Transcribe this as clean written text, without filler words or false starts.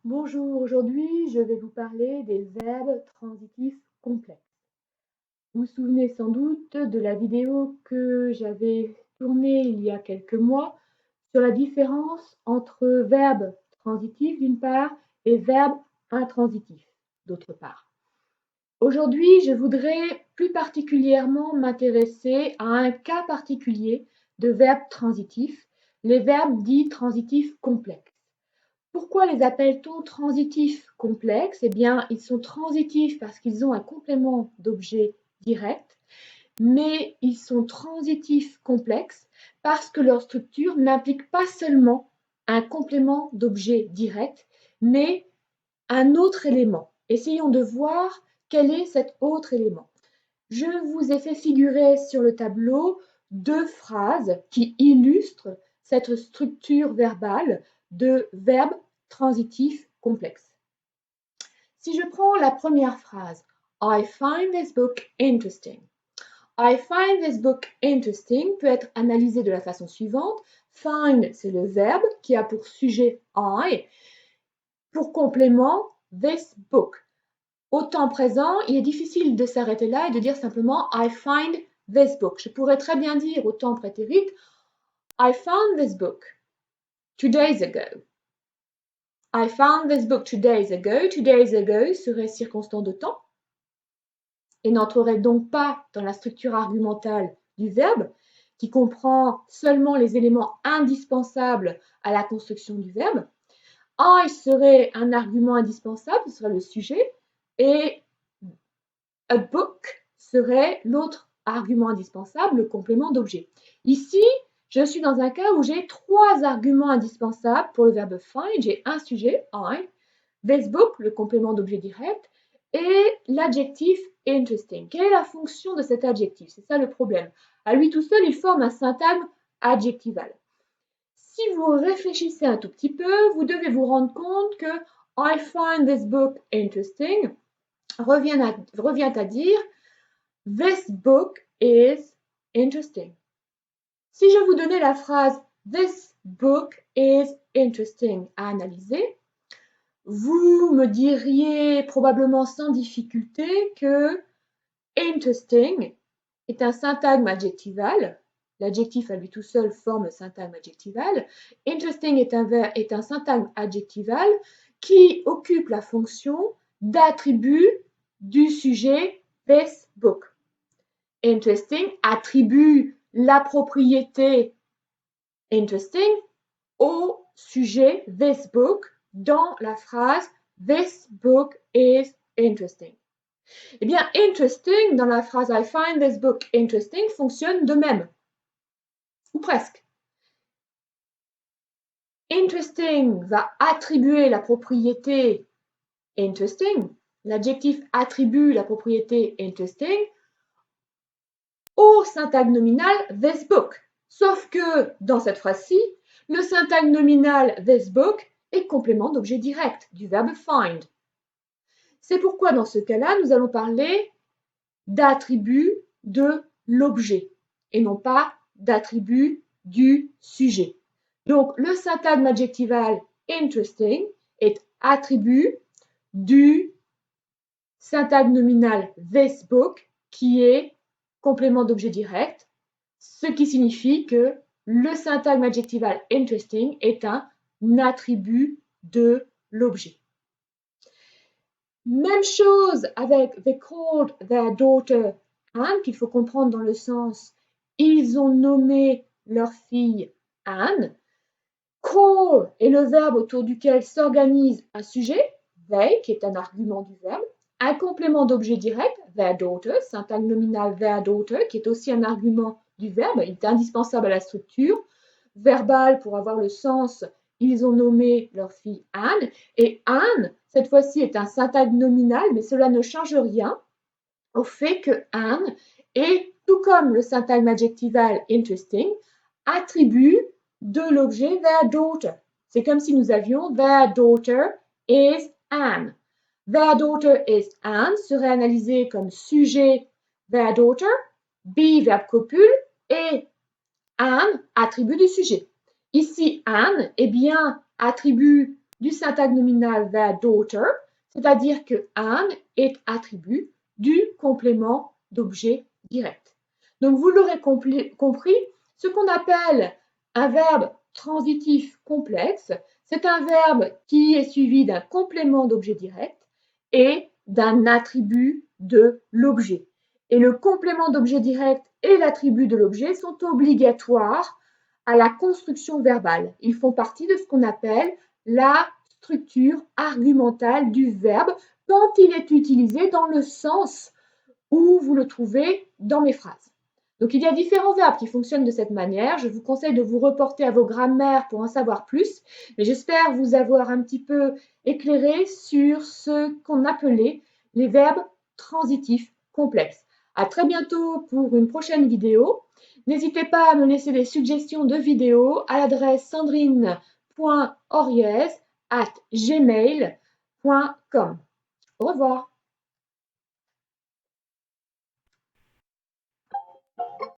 Bonjour, aujourd'hui je vais vous parler des verbes transitifs complexes. Vous vous souvenez sans doute de la vidéo que j'avais tournée il y a quelques mois sur la différence entre verbes transitifs d'une part et verbes intransitifs d'autre part. Aujourd'hui, je voudrais plus particulièrement m'intéresser à un cas particulier de verbes transitifs, les verbes dits transitifs complexes. Pourquoi les appelle-t-on transitifs complexes? Eh bien, ils sont transitifs parce qu'ils ont un complément d'objet direct, mais ils sont transitifs complexes parce que leur structure n'implique pas seulement un complément d'objet direct, mais un autre élément. Essayons de voir quel est cet autre élément. Je vous ai fait figurer sur le tableau deux phrases qui illustrent cette structure verbale de verbes transitifs complexes. Si je prends la première phrase, I find this book interesting. I find this book interesting peut être analysé de la façon suivante. Find, c'est le verbe qui a pour sujet I, pour complément this book. Au temps présent, il est difficile de s'arrêter là et de dire simplement I find this book. Je pourrais très bien dire au temps prétérit I found this book 2 days ago. I found this book 2 days ago. 2 days ago serait circonstant de temps et n'entrerait donc pas dans la structure argumentale du verbe qui comprend seulement les éléments indispensables à la construction du verbe. I serait un argument indispensable, ce serait le sujet, et a book serait l'autre argument indispensable, le complément d'objet. Ici, je suis dans un cas où j'ai trois arguments indispensables pour le verbe find. J'ai un sujet, I, this book, le complément d'objet direct, et l'adjectif interesting. Quelle est la fonction de cet adjectif? C'est ça le problème. À lui tout seul, il forme un syntagme adjectival. Si vous réfléchissez un tout petit peu, vous devez vous rendre compte que I find this book interesting revient à dire This book is interesting. Si je vous donnais la phrase This book is interesting à analyser, vous me diriez probablement sans difficulté que interesting est un syntagme adjectival. L'adjectif à lui tout seul forme le syntagme adjectival. Interesting est un syntagme adjectival qui occupe la fonction d'attribut du sujet this book. Interesting attribue la propriété interesting au sujet this book dans la phrase This book is interesting. Eh bien, interesting dans la phrase I find this book interesting fonctionne de même, ou presque. Interesting va attribuer la propriété interesting, l'adjectif attribue la propriété interesting au syntagme nominal this book. Sauf que dans cette phrase-ci, le syntagme nominal this book est complément d'objet direct du verbe find. C'est pourquoi dans ce cas-là, nous allons parler d'attribut de l'objet et non pas d'attribut du sujet. Donc le syntagme adjectival interesting est attribut du syntagme nominal this book qui est complément d'objet direct, ce qui signifie que le syntagme adjectival interesting est un attribut de l'objet. Même chose avec they called their daughter Anne, qu'il faut comprendre dans le sens ils ont nommé leur fille Anne. Call est le verbe autour duquel s'organise un sujet, they, qui est un argument du verbe, un complément d'objet direct, their daughter, syntagme nominal their daughter, qui est aussi un argument du verbe, il est indispensable à la structure, verbal pour avoir le sens ils ont nommé leur fille Anne, et Anne, cette fois-ci, est un syntagme nominal, mais cela ne change rien au fait que Anne est, tout comme le syntagme adjectival interesting, attribut de l'objet their daughter. C'est comme si nous avions their daughter is Anne. Their daughter is Anne serait analysé comme sujet their daughter, be verbe copule, et Anne, attribut du sujet. Ici, Anne est bien attribut du syntagme nominal their daughter, c'est-à-dire que Anne est attribut du complément d'objet direct. Donc vous l'aurez compris, ce qu'on appelle un verbe transitif complexe, c'est un verbe qui est suivi d'un complément d'objet direct et d'un attribut de l'objet. Et le complément d'objet direct et l'attribut de l'objet sont obligatoires à la construction verbale. Ils font partie de ce qu'on appelle la structure argumentale du verbe quand il est utilisé dans le sens où vous le trouvez dans mes phrases. Donc il y a différents verbes qui fonctionnent de cette manière. Je vous conseille de vous reporter à vos grammaires pour en savoir plus, mais j'espère vous avoir un petit peu éclairé sur ce qu'on appelait les verbes transitifs complexes. À très bientôt pour une prochaine vidéo. N'hésitez pas à me laisser des suggestions de vidéos à l'adresse sandrine.oriez@gmail.com. Au revoir.